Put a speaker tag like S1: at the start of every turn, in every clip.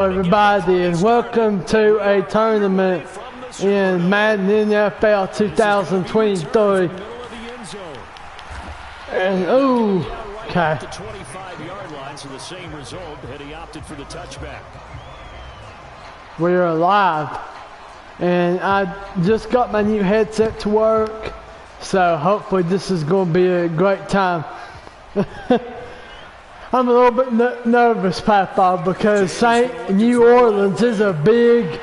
S1: Everybody, and welcome to a tournament in Madden NFL 2023. And ooh, okay.
S2: The 25-yard line, so the same result had he opted for the touchback.
S1: We're alive, and I just got my new headset to work, so hopefully this is going to be a great time. I'm a little bit nervous, Papa, because New Orleans is a big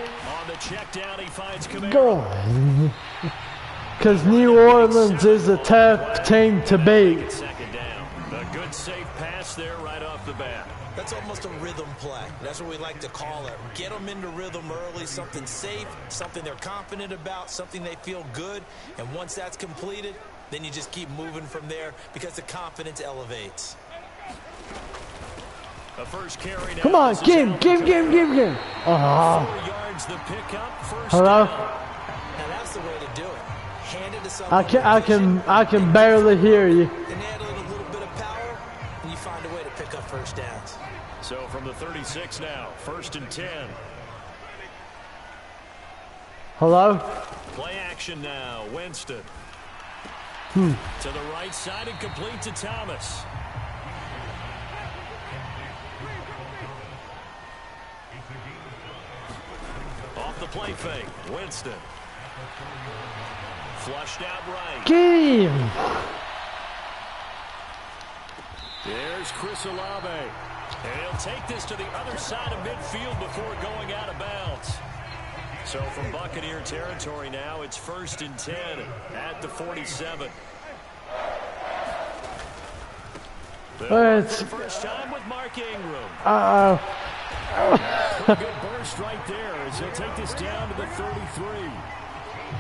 S1: goal. Because New Orleans is a tough team to beat.
S2: Second down. A good safe pass there right off the bat.
S3: That's almost a rhythm play. That's what we like to call it. Get them into rhythm early, something safe, something they're confident about, something they feel good. And once that's completed, then you just keep moving from there because the confidence elevates.
S2: A first carry now.
S1: Come on, give. Oh.
S2: 4 yards the pickup, first
S1: Hello?
S2: down.
S3: Now that's the way to do it. Hand it to someone.
S1: I can barely hear you.
S3: And add a little bit of power, and you find a way to pick up first downs.
S2: So from the 36 now, 1st and 10.
S1: Hello?
S2: Play action now, Winston. To the right side and complete to Thomas. Off the play fake, Winston. Flushed out right.
S1: Give.
S2: There's Chris Olave. And he'll take this to the other side of midfield before going out of bounds. So from Buccaneer territory now, it's 1st and 10 at the 47.
S1: It's
S2: First time with Mark Ingram.
S1: uh-oh.
S2: Good burst right there as he'll take this down to the 33.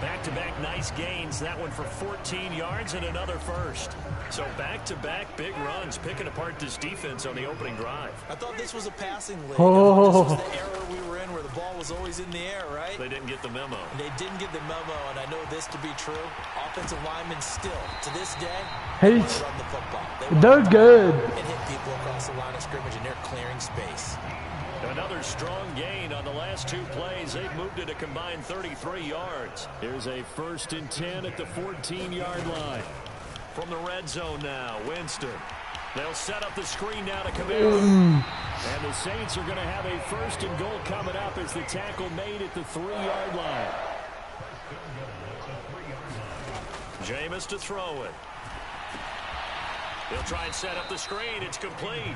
S2: Back-to-back nice gains. That one for 14 yards and another first. So back-to-back big runs, picking apart this defense on the opening drive.
S3: I thought this was a passing league.
S1: Oh.
S3: This was the era we were in where the ball was always in the air, right?
S2: They didn't get the memo.
S3: They didn't get the memo, and I know this to be true. Offensive linemen still, to this day,
S1: He's-
S3: want to run the football.
S1: They're good.
S3: And hit people across the line of scrimmage, and they're clearing space.
S2: Another strong gain on the last 2 plays. They've moved it a combined 33 yards. Here's a 1st and 10 at the 14-yard line. From the red zone now, Winston. They'll set up the screen now to Camaro. And the Saints are going to have a 1st and goal coming up as the tackle made at the 3-yard line. Jameis to throw it. He'll try and set up the screen. It's complete.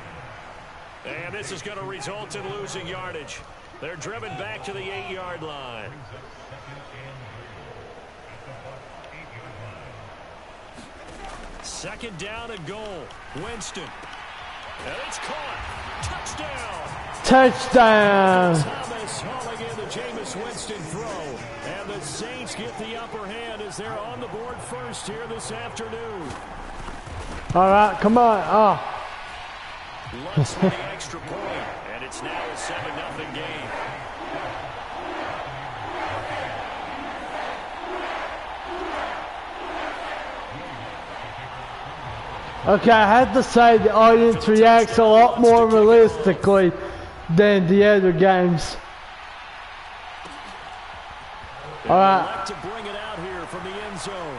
S2: And this is going to result in losing yardage. They're driven back to the 8-yard line. Second down and goal. Winston. And it's caught.
S1: Touchdown.
S2: Thomas hauling in the Jameis Winston throw. And the Saints get the upper hand as they're on the board first here this afternoon.
S1: All right, come on. Oh.
S2: Lutz for the extra point, and it's now a 7-0 game.
S1: Okay, I have to say the audience reacts a lot more realistically than the other games. All right.
S2: To bring it out here from the end zone.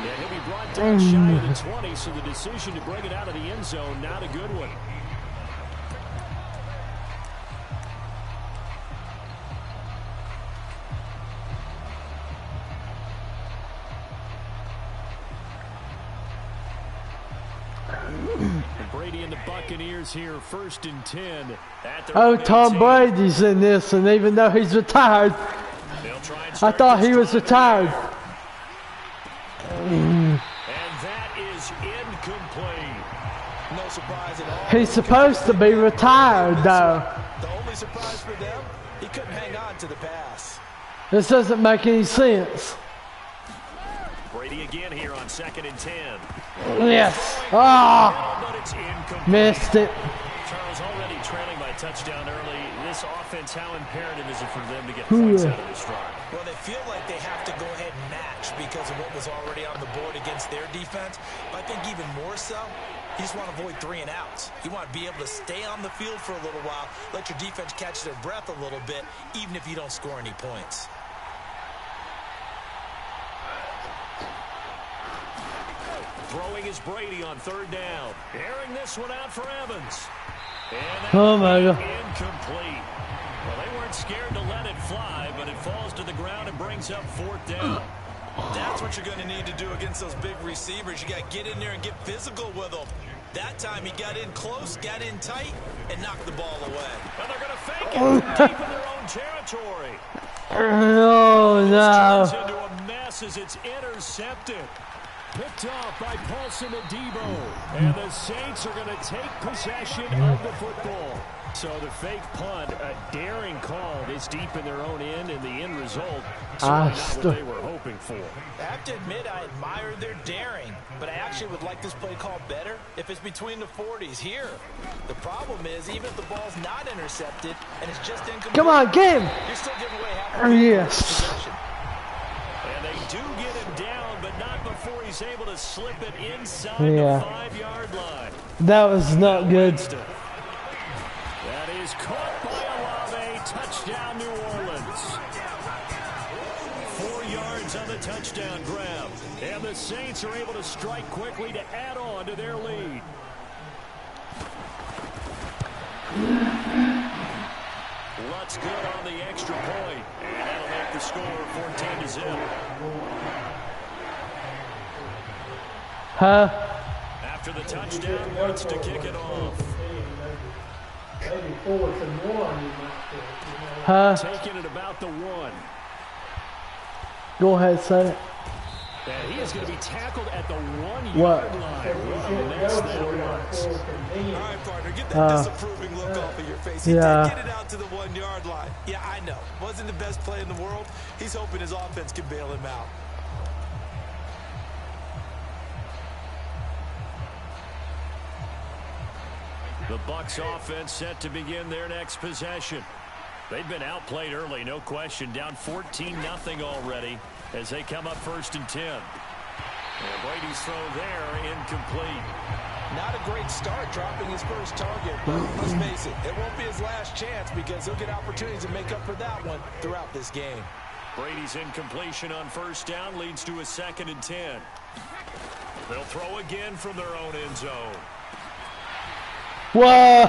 S2: Yeah, he'll be brought down shy of the 20, so the decision to bring it out of the end zone, not a good one. Brady and the Buccaneers here, 1st and 10.
S1: Oh, Tom Brady's in this, and even though he's retired, I thought he was retired.
S2: And that is incomplete.
S3: No surprise at all.
S1: He's supposed to be retired, though.
S3: The only surprise for them, he couldn't hang on to the pass.
S1: This doesn't make any sense.
S2: Brady again here on 2nd and 10.
S1: Yes. Ah,
S2: But it's incomplete.
S1: missed it.
S2: Charles already trailing by touchdown early. This offense, how imperative is it for them to get points out of this drive?
S3: Well, they feel like they have to go ahead and match because of what was already on the board against their defense. But I think even more so, You just want to avoid 3 and outs. You want to be able to stay on the field for a little while, let your defense catch their breath a little bit, even if you don't score any points.
S2: Throwing is Brady on 3rd down. Airing this one out for Evans.
S1: Oh my God.
S2: Incomplete. Well, they weren't scared to let it fly, but it falls to the ground and brings up 4th down.
S3: That's what you're going to need to do against those big receivers. You got to get in there and get physical with them. That time he got in close, got in tight, and knocked the ball away.
S2: And they're going to fake it deep in their own territory.
S1: Oh no.
S2: This turns into a mess as it's intercepted. Picked off by Paulson Adebo. And the Saints are going to take possession of the football. So the fake punt, a daring call this deep in their own end, and the end result, certainly not what they were hoping for.
S3: I have to admit, I admire their daring, but I actually would like this play call better if it's between the 40s here. The problem is, even if the ball's not intercepted and it's just incomplete,
S1: Come on, get him.
S3: you're still giving away half of the
S1: Yes.
S2: And they do get him down, but not before he's able to slip it inside the 5-yard line.
S1: That was not good.
S2: That is caught by Olave. Touchdown, New Orleans. 4 yards on the touchdown grab. And the Saints are able to strike quickly to add on to their lead. Lutz good on the extra point. And that'll make the score 14-0. After the touchdown, Lutz to kick it off. Taking it about the 1.
S1: Go ahead, say it.
S2: And he is going to be tackled at the 1-yard line. What a mess that was.
S3: All right, partner, get that disapproving look off of your face. He did get it out to the 1-yard line. Yeah, I know. Wasn't the best play in the world. He's hoping his offense can bail him out.
S2: The Bucs offense set to begin their next possession. They've been outplayed early, no question. Down 14-0 already as they come up 1st and 10. And Brady's throw there, incomplete.
S3: Not a great start dropping his first target, but let's face it, it won't be his last chance because he'll get opportunities to make up for that one throughout this game.
S2: Brady's incompletion on 1st down leads to a 2nd and 10. They'll throw again from their own end zone.
S1: Whoa!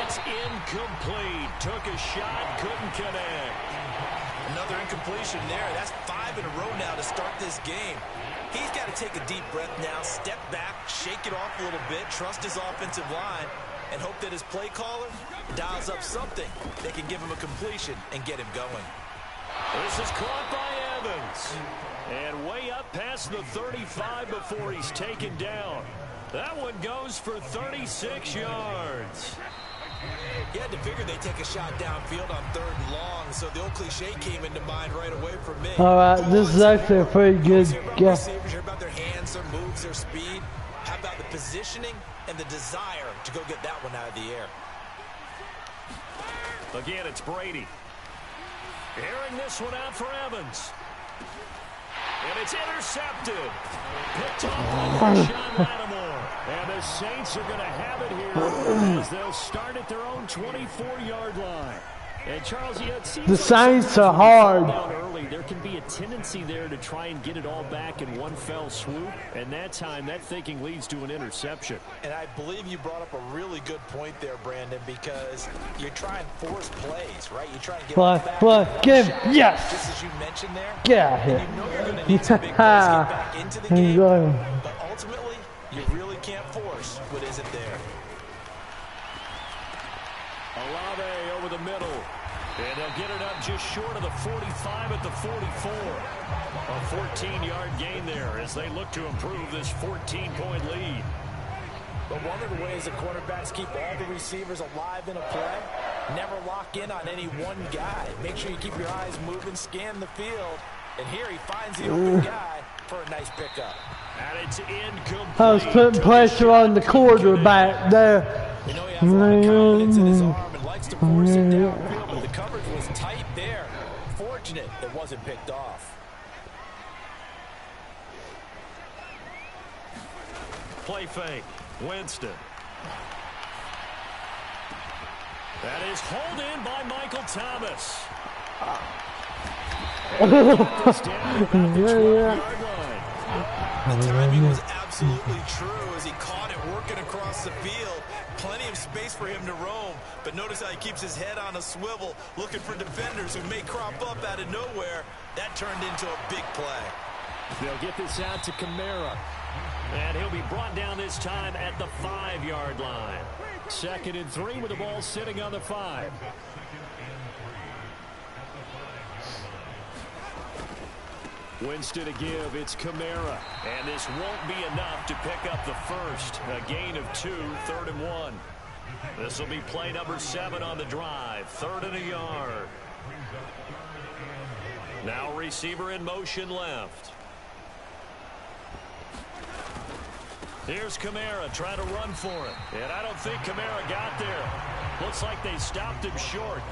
S2: It's incomplete. Took a shot, couldn't connect.
S3: Another incompletion there. That's 5 in a row now to start this game. He's got to take a deep breath now, step back, shake it off a little bit, trust his offensive line, and hope that his play caller dials up something that can give him a completion and get him going.
S2: This is caught by Evans. And way up past the 35 before he's taken down. That one goes for 36 yards.
S3: You had to figure they'd take a shot downfield on 3rd and long, so the old cliche came into mind right away for me.
S1: All right, this is actually a pretty good game.
S3: Receivers hear about their hands, their moves, their speed. How about the positioning and the desire to go get that one out of the air?
S2: Again, it's Brady. Airing this one out for Evans. And it's intercepted. Picked off by Sean Lattimore. And the Saints are going to have it here as they'll start at their own 24-yard line. And Charles, it seems
S1: the Saints are hard.
S2: Early, there can be a tendency there to try and get it all back in one fell swoop. And that time, that thinking leads to an interception.
S3: And I believe you brought up a really good point there, Brandon, because you're trying to force plays, right? You're trying to get back.
S1: Give, yes.
S3: Just as you mentioned there.
S1: Get out of here.
S3: You know you're going to need some big plays to get back into the game. But ultimately, you really can't force what isn't there.
S2: Olave over the middle. And they'll get it up just short of the 45 at the 44. A 14-yard gain there as they look to improve this 14-point lead.
S3: But one of the ways the quarterbacks keep all the receivers alive in a play, never lock in on any one guy. Make sure you keep your eyes moving, scan the field. And here he finds the open guy for a nice pickup.
S2: And it's incomplete.
S1: I was putting pressure on the quarterback there.
S3: You know he has a lot of confidence in his arm and likes to force it downfield, but the coverage was tight there. Fortunate it wasn't picked off.
S2: Play fake. Winston. That is hauled in by Michael Thomas.
S3: The timing was absolutely true as he caught it working across the field. Plenty of space for him to roam, but notice how he keeps his head on a swivel, looking for defenders who may crop up out of nowhere. That turned into a big play.
S2: They'll get this out to Kamara, and he'll be brought down this time at the 5-yard line. 2nd and 3 with the ball sitting on the 5. Winston to give, it's Kamara. And this won't be enough to pick up the first. A gain of 2, 3rd and 1. This will be play number 7 on the drive. 3rd and a yard. Now receiver in motion left. Here's Kamara trying to run for it. And I don't think Kamara got there. Looks like they stopped him short.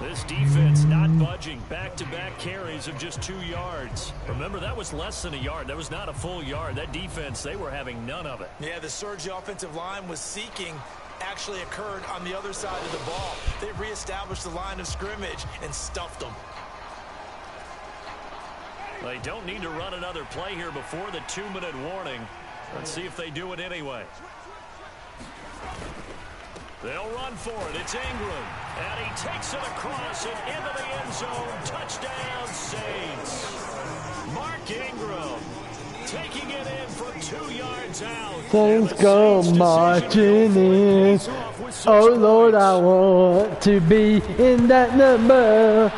S2: This defense not budging. Back-to-back carries of just 2 yards. Remember, that was less than a yard. That was not a full yard. That defense, they were having none of it.
S3: Yeah, the surge the offensive line was seeking actually occurred on the other side of the ball. They reestablished the line of scrimmage and stuffed them.
S2: They don't need to run another play here before the 2-minute warning. Let's see if they do it anyway. They'll run for it. It's Ingram. And he takes it across and into the end zone. Touchdown, Saints. Mark Ingram taking it in from 2 yards out.
S1: Saints go marching in. Oh, Lord, I want to be in that number.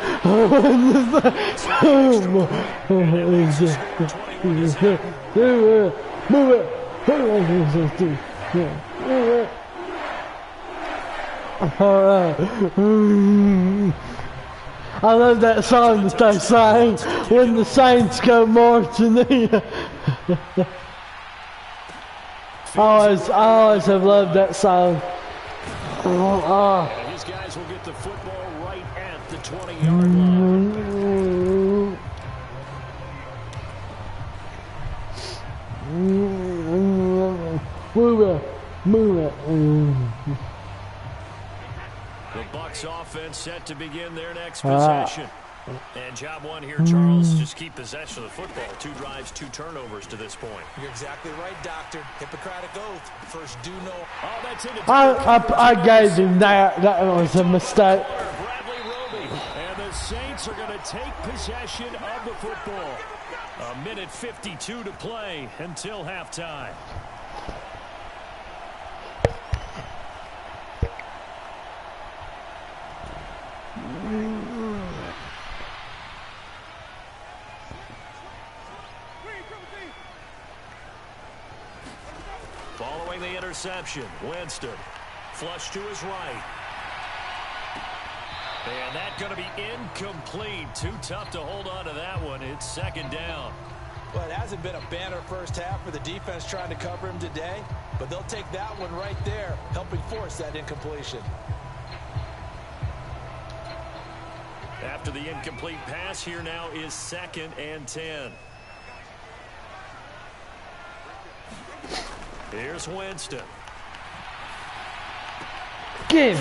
S1: I love that song that they sang when the Saints go marching in. I always have loved that song.
S2: These guys will get the football right at the 20-yard line. Move it. The Bucs offense set to begin their next possession. And job one here, Charles, just keep possession of the football. 2 drives, 2 turnovers to this point.
S3: You're exactly right, Doctor. Hippocratic oath. First do no.
S2: Oh, that's it.
S1: I gave him that. That was a mistake.
S2: Bradley Roby. And the Saints are going to take possession of the football. 1:52 to play until halftime. Following the interception, Winston flush to his right. And that's going to be incomplete. Too tough to hold on to that one. It's 2nd down.
S3: Well, it hasn't been a banner first half for the defense trying to cover him today, but they'll take that one right there, helping force that incompletion.
S2: After the incomplete pass, here now is 2nd and 10. Here's Winston.
S1: Get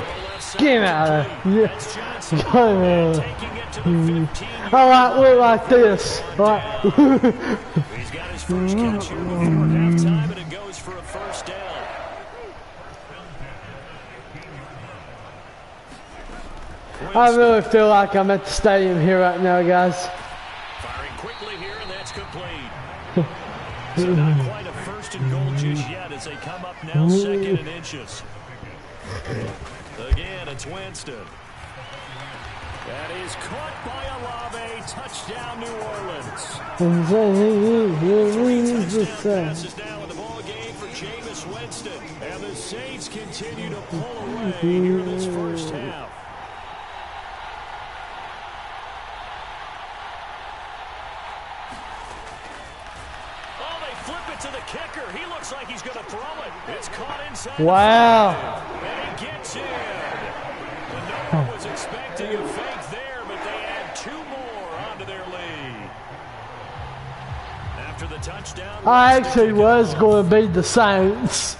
S1: him out of there. Alright, like this. Right.
S2: He's got his first catch here before halftime, and it goes for a first down.
S1: I really feel like I'm at the stadium here right now, guys.
S2: Firing quickly here, and that's complete. So not quite a 1st and goal just yet as they come up now 2nd and inches. Again, it's Winston. That is caught by Olave. Touchdown, New Orleans. 3 touchdown passes now in the ball game for Jameis Winston. And the Saints continue to pull away here in this first half. Oh, they flip it to the kicker. He looks like he's going to throw it. It's caught inside.
S1: Wow.
S2: And he gets in. No one was expecting a fake there, but they add 2 more onto their lead. After the touchdown,
S1: I actually was going to be the Saints.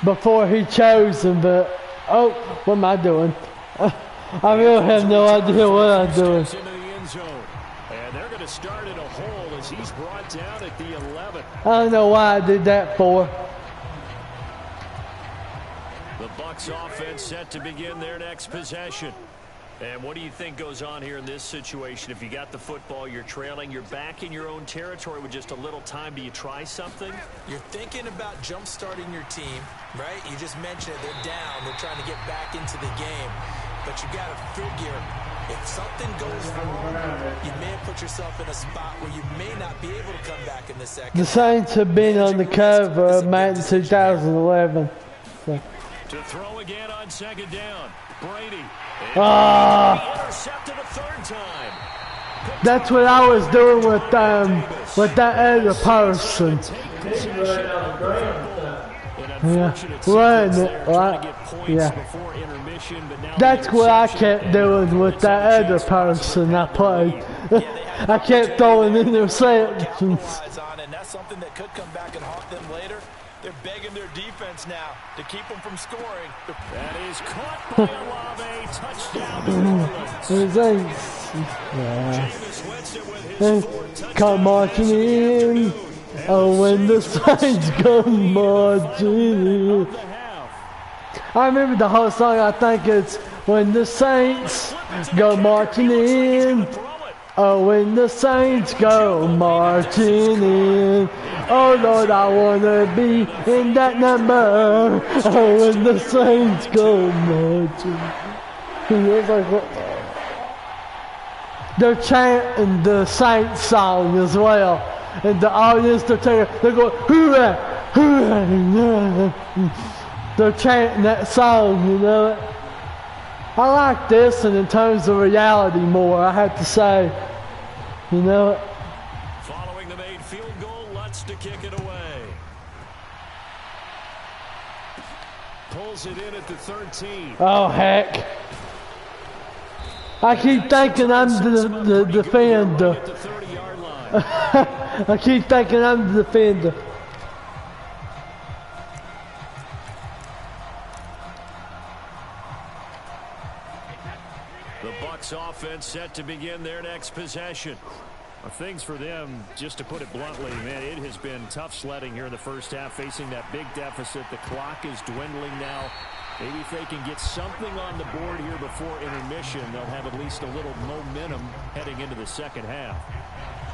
S1: before he chose him, but oh, what am I doing? I really have no idea what I'm doing.
S2: And they're going to start in a hole as he's brought down at the 11.
S1: I don't know why I did that for.
S2: The Bucs offense set to begin their next possession. And what do you think goes on here in this situation? If you got the football, you're trailing, you're back in your own territory with just a little time. Do you try something?
S3: You're thinking about jump-starting your team, right? You just mentioned it. They're down. They're trying to get back into the game. But you got to figure, if something goes wrong, you may have put yourself in a spot where you may not be able to come back in the second.
S1: The Saints have been on the cover of Madden 2011. So.
S2: To throw again on second down. Brady.
S1: Intercepted
S2: a third time.
S1: That's what I was doing with that other person. Yeah, running it, right? Yeah. That's what I kept doing with that other person I played. I kept throwing interceptions.
S3: And that's something that could come back and haunt them later. They're begging their defense now to keep them from scoring.
S2: That is caught by Olave. Touchdown.
S1: Come marching in. Oh, when the Saints come marching in. I remember the whole song. I think it's when the Saints go marching in. Oh, when the Saints go marching in. Oh, Lord, I want to be in that number. Oh, when the Saints go marching. It's like, what? They're chanting the Saints song as well. And the audience, they're going, hoorah, hoorah. They're chanting that song, you know. I like this, and in terms of reality more, I have to say, you know.
S2: Following the made field goal, Lutz to kick it away. Pulls it in at the 13.
S1: Oh, heck. I keep thinking I'm the defender. I keep thinking I'm the defender.
S2: The Bucs offense set to begin their next possession. Things for them, just to put it bluntly, man, it has been tough sledding here in the first half, facing that big deficit. The clock is dwindling now. Maybe if they can get something on the board here before intermission, they'll have at least a little momentum heading into the second half.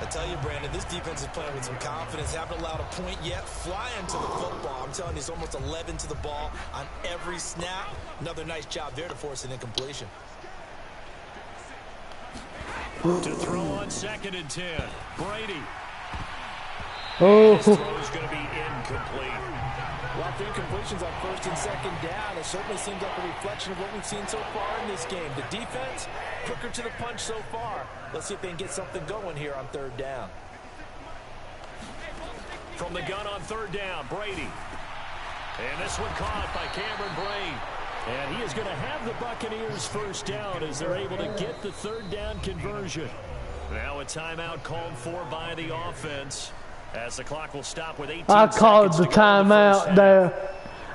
S3: I tell you, Brandon, this defense is playing with some confidence. Haven't allowed a point yet. Flying to the football. I'm telling you, it's almost 11 to the ball on every snap. Another nice job there to force an incompletion.
S2: To throw on 2nd and 10. Brady.
S1: Oh.
S2: His throw is going to be incomplete.
S3: Well, the incompletions on 1st and 2nd down, it certainly seems like a reflection of what we've seen so far in this game. The defense, quicker to the punch so far. Let's see if they can get something going here on 3rd down.
S2: From the gun on 3rd down, Brady. And this one caught by Cameron Brain. And he is going to have the Buccaneers first down as they're able to get the 3rd down conversion. Now a timeout called for by the offense as the clock will stop with 18
S1: I
S2: seconds
S1: called the
S2: to go in the first
S1: timeout there.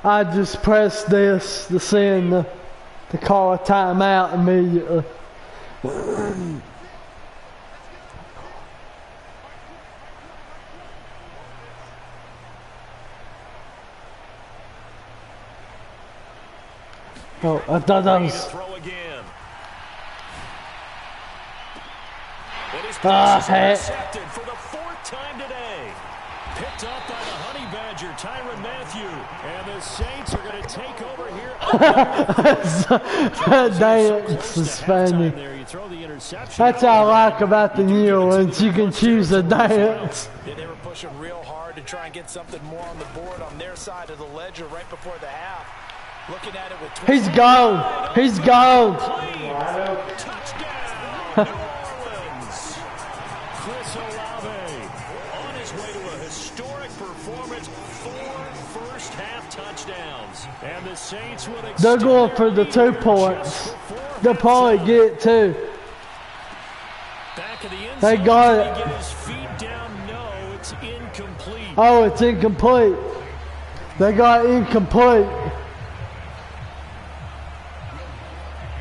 S1: I just pressed this to send to call a timeout immediately. Oh, I thought that was... heck.
S2: For the 4th time today. Picked up by the Honey Badger, Tyrann Mathieu. And the Saints are going to take over here.
S1: Dang, it's suspended. That's what I like about the new ones. You can choose a dance.
S3: Yeah, they were pushing real hard to try and get something more on the board on their side of the ledger right before the half. Looking at it with
S1: He's gone. He's gone.
S2: Touchdown, New Orleans. Chris Olave on his way to a historic performance. 4 first-half touchdowns. And the Saints would extend.
S1: They're going for the 2 points. They'll probably get it too.
S2: Back of the end
S1: They
S2: zone,
S1: got it.
S2: Get his feet down. No, it's incomplete.
S1: Oh, it's incomplete. They got incomplete.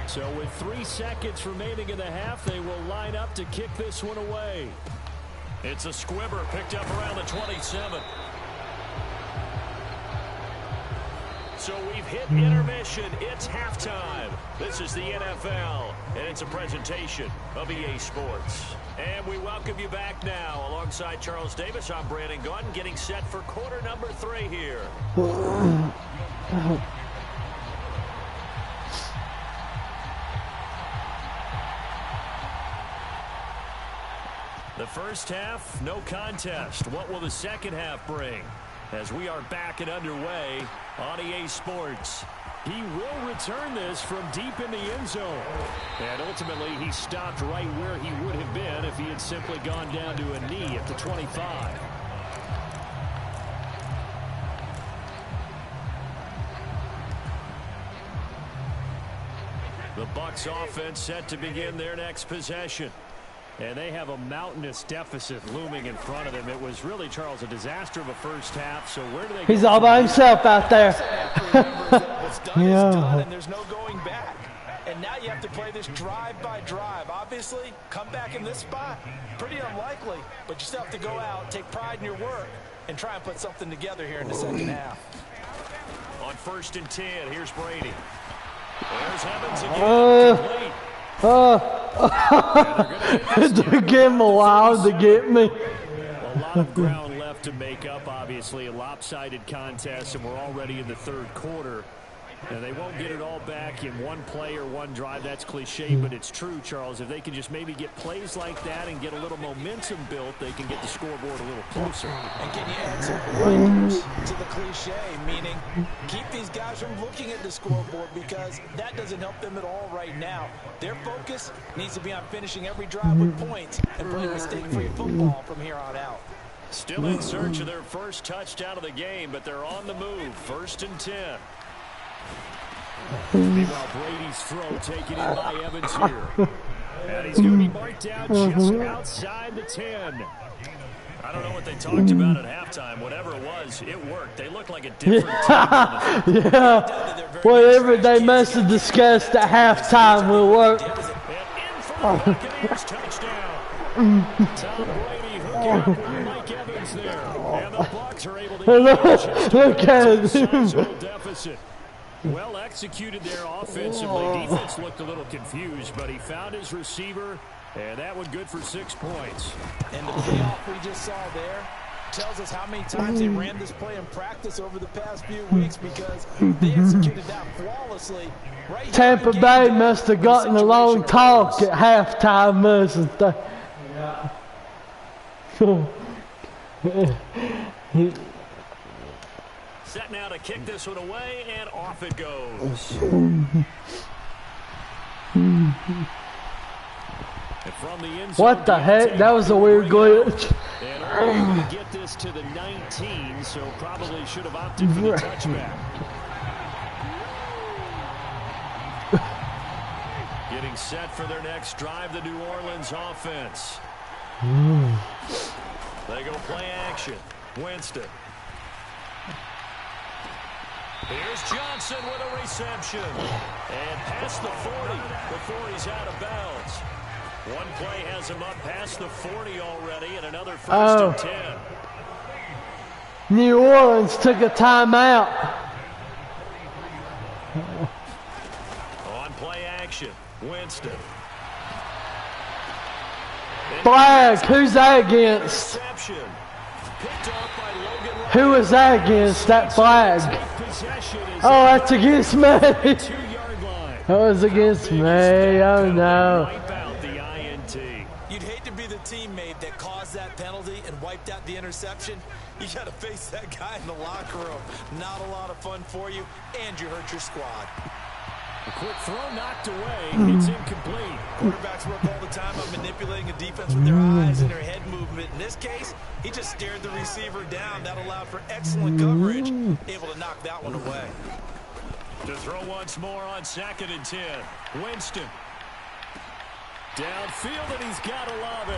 S2: So with 3 seconds remaining in the half, they will line up to kick this one away. It's a squibber picked up around the 27. So we've hit intermission. It's halftime. This is the NFL, and it's a presentation of EA Sports. And we welcome you back now. Alongside Charles Davis, I'm Brandon Gunn, getting set for quarter number 3 here. The first half, no contest. What will the second half bring? As we are back and underway on EA Sports. He will return this from deep in the end zone. And ultimately, he stopped right where he would have been if he had simply gone down to a knee at the 25. The Bucs offense set to begin their next possession. And they have a mountainous deficit looming in front of them. It was really, Charles, a disaster of a first half. So where do they go?
S1: He's all by himself out there.
S3: What's done is done, and there's no going back. And now you have to play this drive by drive. Obviously, come back in this spot, pretty unlikely. But you still have to go out, take pride in your work, and try and put something together here in the second half.
S2: On 1st and 10, here's Brady. There's Evans again.
S1: It took him a while to get me.
S2: A lot of ground left to make up, obviously. A lopsided contest, and we're already in the third quarter. And they won't get it all back in one play or one drive. That's cliche, but it's true, Charles. If they can just maybe get plays like that and get a little momentum built, they can get the scoreboard a little closer.
S3: And can you add some pointers to the cliche, meaning keep these guys from looking at the scoreboard, because that doesn't help them at all right now. Their focus needs to be on finishing every drive with points and playing mistake-free football from here on out.
S2: Still in search of their first touchdown of the game, but they're on the move. 1st and 10. Meanwhile, Brady's throw taken in by Evans here. And he's going to be marked out just outside the 10. I don't know what they talked about at halftime. Whatever it was, it worked. They look like a different team.
S1: Yeah. Whatever they must have discussed at halftime will work.
S2: And in for the Buccaneers touchdown. Tom Brady hooking up with Mike Evans there. And the Bucs are able to
S1: Look at him.
S2: deficit. Well executed there offensively. Defense looked a little confused, but he found his receiver, and that one good for 6 points.
S3: And the payoff we just saw there tells us how many times they ran this play in practice over the past few weeks, because they executed that flawlessly. Right,
S1: Tampa Bay must have gotten a long talk at halftime, mustn't they?
S2: Set now to kick this one away, and off it goes.
S1: What the heck? That was a weird glitch.
S2: And only to get this to the 19, so probably should have opted for the touchback. Getting set for their next drive, the New Orleans offense. They go play action. Winston. Here's Johnson with a reception. And past the 40 before he's out of bounds. One play has him up past the 40 already, and another 1st and 10.
S1: New Orleans took a timeout.
S2: On play action, Winston.
S1: Flag, who's that against? Who is that against, that flag? Oh, that's against me. That was against me, oh no.
S3: You'd hate to be the teammate that caused that penalty and wiped out the interception. You got to face that guy in the locker room. Not a lot of fun for you, and you hurt your squad.
S2: A quick throw knocked away. It's incomplete.
S3: Quarterbacks work all the time on manipulating a defense with their eyes and their head movement. In this case, he just stared the receiver down. That allowed for excellent coverage. Able to knock that one away.
S2: To throw once more on 2nd and 10. Winston. Downfield, and he's got Olave.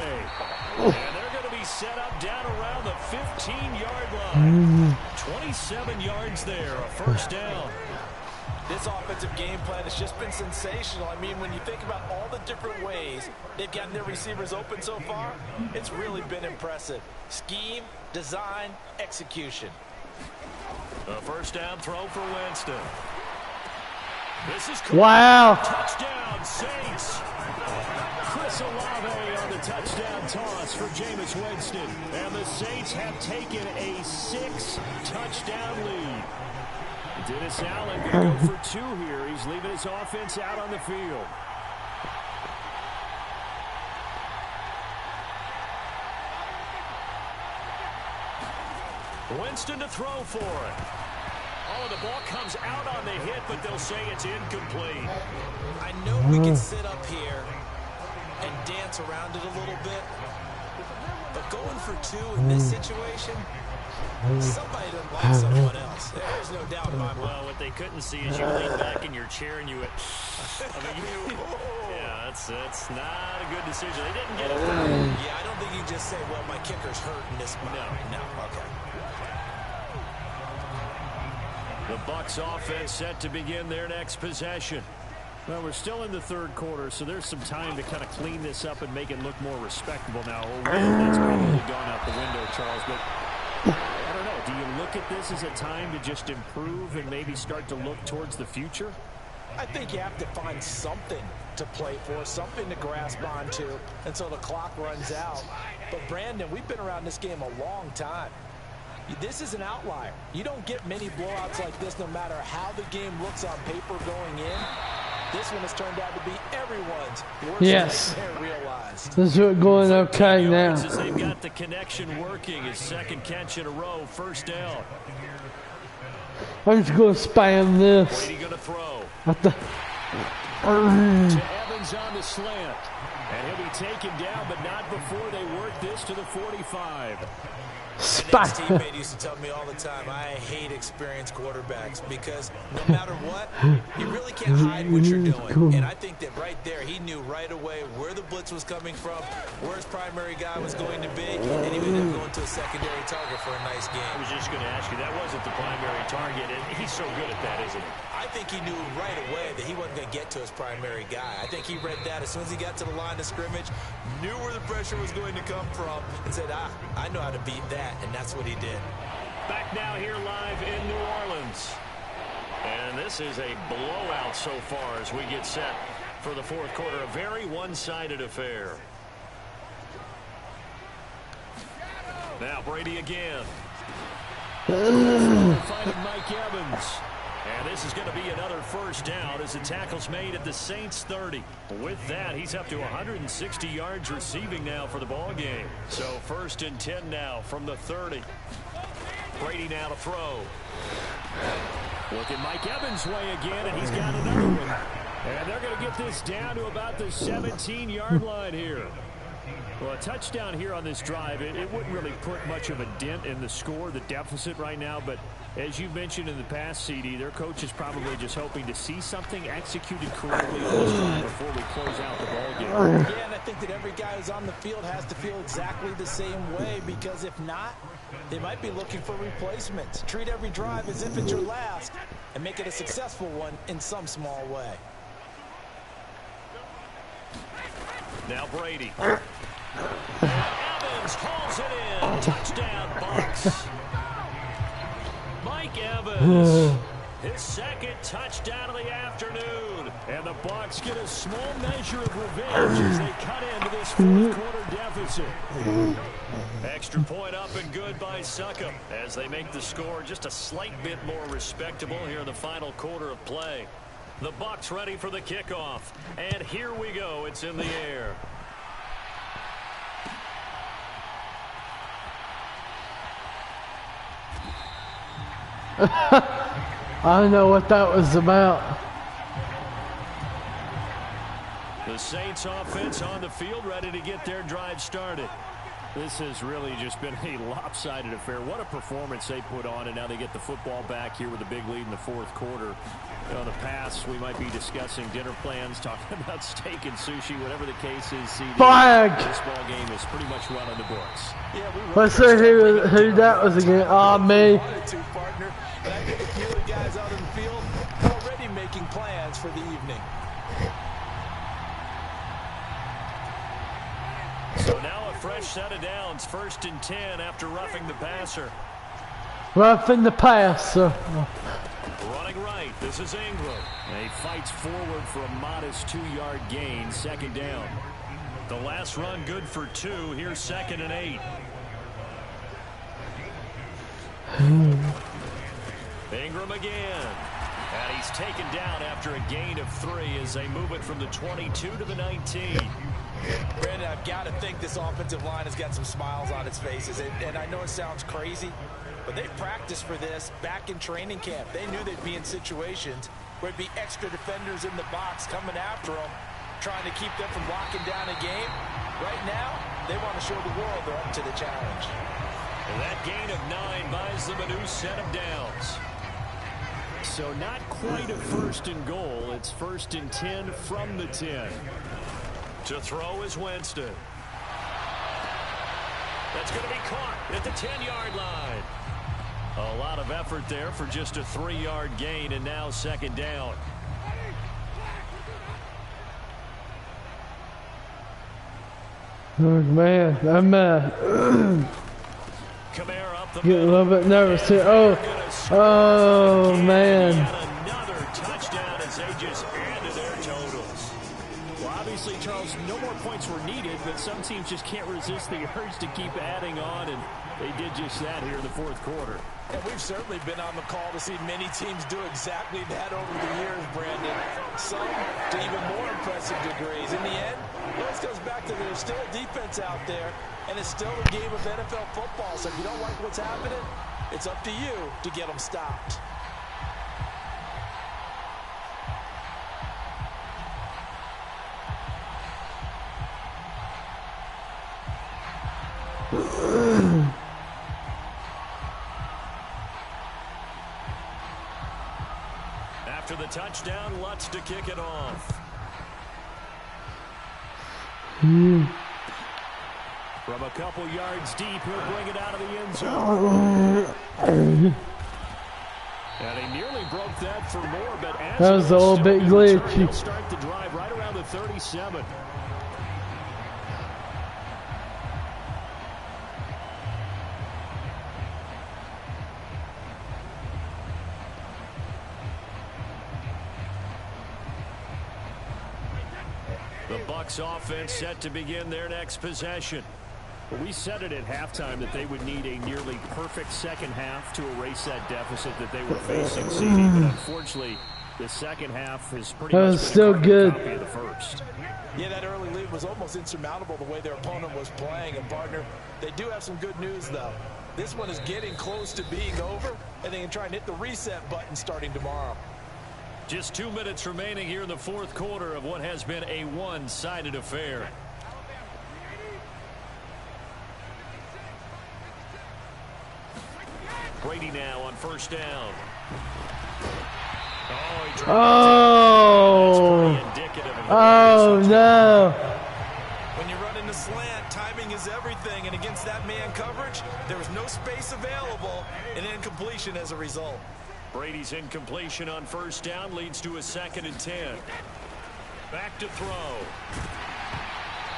S2: And they're going to be set up down around the 15-yard line. 27 yards there, a first down.
S3: This offensive game plan has just been sensational. I mean, when you think about all the different ways they've gotten their receivers open so far, it's really been impressive. Scheme, design, execution.
S2: A first down throw for Winston. This is
S1: wow.
S2: Touchdown, Saints. Chris Olave on the touchdown toss for Jameis Winston. And the Saints have taken a 6-touchdown lead. Dennis Allen going to go for 2 here. He's leaving his offense out on the field. Winston to throw for it. Oh, the ball comes out on the hit, but they'll say it's incomplete.
S3: I know we can sit up here and dance around it a little bit, but going for 2 in this situation, somebody doesn't like someone else. There's no doubt in my mind.
S2: Well, what they couldn't see is you lean back in your chair and you went, yeah, that's not a good decision. They didn't get it.
S3: Yeah, I don't think you just say, well, my kicker's hurt in this one. No, okay.
S2: The Bucs offense set to begin their next possession. Well, we're still in the third quarter, so there's some time to kind of clean this up and make it look more respectable now. That's probably gone out the window, Charles, but I don't know. Do you look at this as a time to just improve and maybe start to look towards the future?
S3: I think you have to find something to play for, something to grasp onto until the clock runs out. But, Brandon, we've been around this game a long time. This is an outlier. You don't get many blowouts like this no matter how the game looks on paper going in. This one has turned out to be everyone's worst nightmare realized.
S1: This is going okay now.
S2: They've got the connection working. His second catch in a row, first down.
S1: I'm just going to spam this.
S2: Brady going to throw.
S1: To
S2: Evans on the slant. And he'll be taken down, but not before they work this to the 45.
S3: My next teammate used to tell me all the time, I hate experienced quarterbacks because no matter what, you really can't hide what you're doing. And I think that right there, he knew right away where the blitz was coming from, where his primary guy was going to be, and he ended up going to a secondary target for a nice game.
S2: I was just going to ask you, that wasn't the primary target, and he's so good at that, isn't he?
S3: I think he knew right away that he wasn't going to get to his primary guy. I think he read that as soon as he got to the line of scrimmage, knew where the pressure was going to come from, and said, I know how to beat that, and that's what he did.
S2: Back now here live in New Orleans. And this is a blowout so far as we get set for the fourth quarter. A very one-sided affair. Now Brady again. Finding Mike Evans. And this is going to be another first down as the tackle's made at the Saints 30. With that, he's up to 160 yards receiving now for the ball game. So 1st and 10 now from the 30. Brady now to throw. Looking Mike Evans' way again, and he's got another one. And they're going to get this down to about the 17-yard line here. Well, a touchdown here on this drive, it wouldn't really put much of a dent in the score, the deficit right now. But as you mentioned in the past, CD, their coach is probably just hoping to see something executed correctly on this drive before we close out the ball game.
S3: Yeah, and I think that every guy who's on the field has to feel exactly the same way, because if not, they might be looking for replacements. Treat every drive as if it's your last and make it a successful one in some small way.
S2: Now Brady. Evans hauls it in. Touchdown, Bucs. Mike Evans, his second touchdown of the afternoon. And the Bucs get a small measure of revenge as they cut into this fourth quarter deficit. Extra point up and good by Succop as they make the score just a slight bit more respectable here in the final quarter of play. The Bucs ready for the kickoff. And here we go. It's in the air.
S1: I don't know what that was about.
S2: The Saints offense on the field ready to get their drive started. This has really just been a lopsided affair. What a performance they put on, and now they get the football back here with a big lead in the fourth quarter. In the past, we might be discussing dinner plans, talking about steak and sushi, whatever the case is.
S1: Flag!
S2: This ball game is pretty much run on the books.
S1: Let's see who that was again. Ah, me.
S3: Partner. And I think a few of the guys out in the field already making plans for the evening.
S2: So now a fresh set of downs, 1st and 10 after roughing the passer.
S1: Roughing the passer.
S2: Running right, this is Ingram. He fights forward for a modest 2-yard gain, 2nd down. The last run good for 2. Here's 2nd and 8. Ingram again. And he's taken down after a gain of 3 as they move it from the 22 to the 19.
S3: Brandon, I've got to think this offensive line has got some smiles on its faces. And I know it sounds crazy, but they practiced for this back in training camp. They knew they'd be in situations where it'd be extra defenders in the box coming after them, trying to keep them from locking down a game. Right now, they want to show the world they're up to the challenge.
S2: And that gain of 9 buys them a new set of downs. So not quite a 1st and goal. It's 1st and 10 from the 10. To throw is Winston. That's going to be caught at the 10-yard line. A lot of effort there for just a 3-yard gain, and now 2nd down.
S1: Oh, man, I'm getting a little bit nervous here. Oh, man.
S2: Another touchdown as they just added their totals. Well, obviously, Charles, no more points were needed, but some teams just can't resist the urge to keep adding on, and they did just that here in the 4th quarter.
S3: And we've certainly been on the call to see many teams do exactly that over the years, Brandon. Some to even more impressive degrees. In the end, this goes back to there's still a defense out there, and it's still a game of NFL football. So if you don't like what's happening, it's up to you to get them stopped.
S2: After the touchdown, Lutz to kick it off. From a couple yards deep, he'll bring it out of the end zone. And he nearly broke that for more, but as
S1: that was a little bit glitchy.
S2: He'll start the drive right around the 37. The Bucs offense set to begin their next possession. Well, we said it at halftime that they would need a nearly perfect second half to erase that deficit that they were facing, CD, but unfortunately, the second half is pretty much
S1: still good.
S2: Copy of the first.
S3: Yeah, that early lead was almost insurmountable the way their opponent was playing. And, partner, they do have some good news, though. This one is getting close to being over, and they can try and hit the reset button starting tomorrow.
S2: Just 2 minutes remaining here in the 4th quarter of what has been a one-sided affair. Brady now on 1st down.
S1: Oh, no.
S3: When you run into slant, timing is everything, and against that man coverage, there was no space available, and incompletion as a result.
S2: Brady's incompletion on 1st down leads to a 2nd and 10. Back to throw.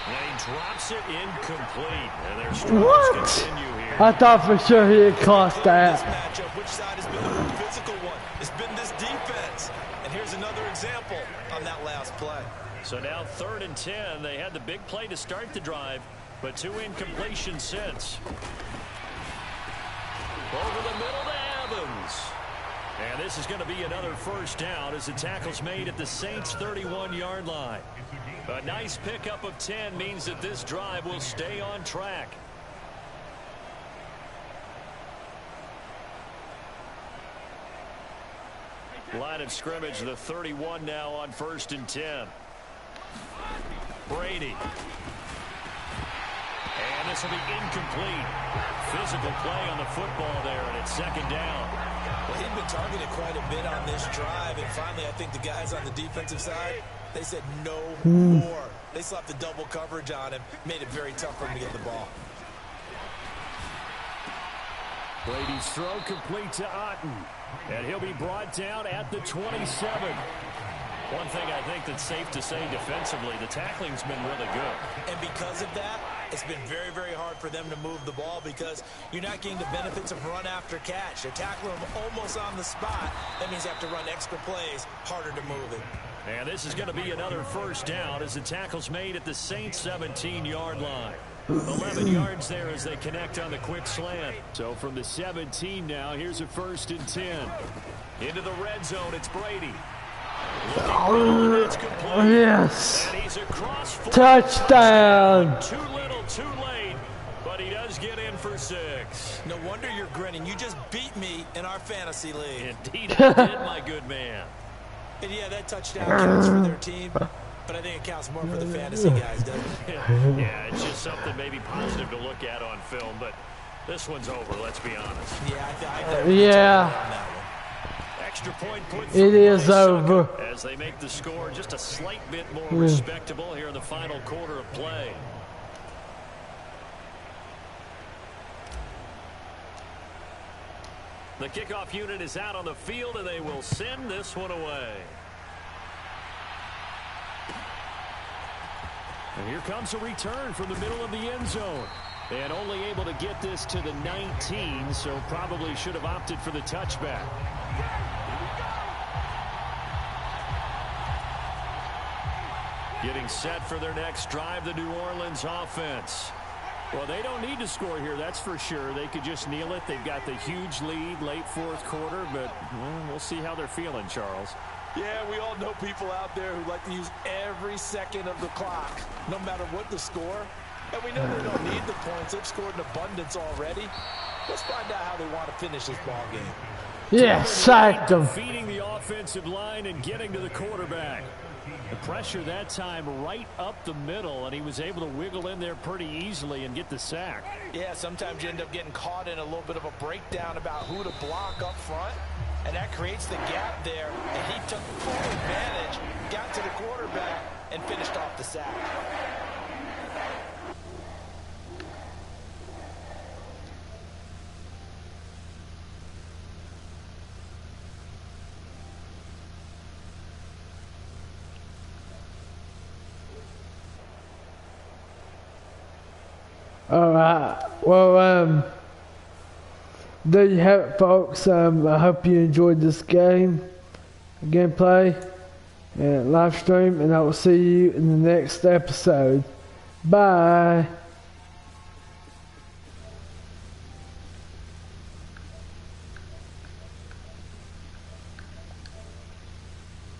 S2: And he drops it incomplete. And their struggles continue here.
S1: I thought for sure he had caught that.
S3: This matchup, which side has been the more physical one? It's been this defense. And here's another example on that last play.
S2: So now 3rd and 10. They had the big play to start the drive, but 2 incompletions since. Over the middle to Evans. And this is going to be another 1st down as the tackle's made at the Saints' 31-yard line. A nice pickup of 10 means that this drive will stay on track. Line of scrimmage, the 31 now on 1st and 10. Brady. And this will be incomplete. Physical play on the football there, and it's second down.
S3: Well, he'd been targeted quite a bit on this drive, and finally I think the guys on the defensive side, they said no more. They slapped the double coverage on him, made it very tough for him to get the ball.
S2: Brady's throw complete to Otten, and he'll be brought down at the 27. One thing I think that's safe to say defensively, the tackling's been really good.
S3: And because of that, it's been very, very hard for them to move the ball because you're not getting the benefits of run after catch. They're tackling them almost on the spot. That means you have to run extra plays, harder to move it.
S2: And this is going to be another first down as the tackle's made at the Saints' 17-yard line. 11 yards there as they connect on the quick slant. So from the 17 now, here's a 1st and 10. Into the red zone, it's Brady.
S1: Yes. Touchdown.
S2: Too little, too late, but he does get in for 6.
S3: No wonder you're grinning. You just beat me in our fantasy league.
S2: Indeed I did, my good man.
S3: And yeah, that touchdown counts for their team, but I think it counts more for the fantasy guys, doesn't it?
S2: Yeah, it's just something maybe positive to look at on film, but this one's over, let's be honest.
S3: Yeah,
S2: Extra point put
S1: it is over.
S2: As they make the score just a slight bit more respectable here in the final quarter of play. The kickoff unit is out on the field, and they will send this one away. And here comes a return from the middle of the end zone. And only able to get this to the 19, so probably should have opted for the touchback. Getting set for their next drive, the New Orleans offense. Well, they don't need to score here, that's for sure. They could just kneel it. They've got the huge lead late 4th quarter, but well, we'll see how they're feeling, Charles.
S3: Yeah, we all know people out there who like to use every second of the clock, no matter what the score. And we know they don't need the points. They've scored in abundance already. Let's find out how they want to finish this ball game.
S1: Yeah, sacked him.
S2: Feeding the offensive line and getting to the quarterback. The pressure that time right up the middle, and he was able to wiggle in there pretty easily and get the sack.
S3: Yeah, sometimes you end up getting caught in a little bit of a breakdown about who to block up front, and that creates the gap there, and he took full advantage, got to the quarterback, and finished off the sack.
S1: Alright, well, there you have it, folks. I hope you enjoyed this gameplay, and live stream, and I will see you in the next episode. Bye.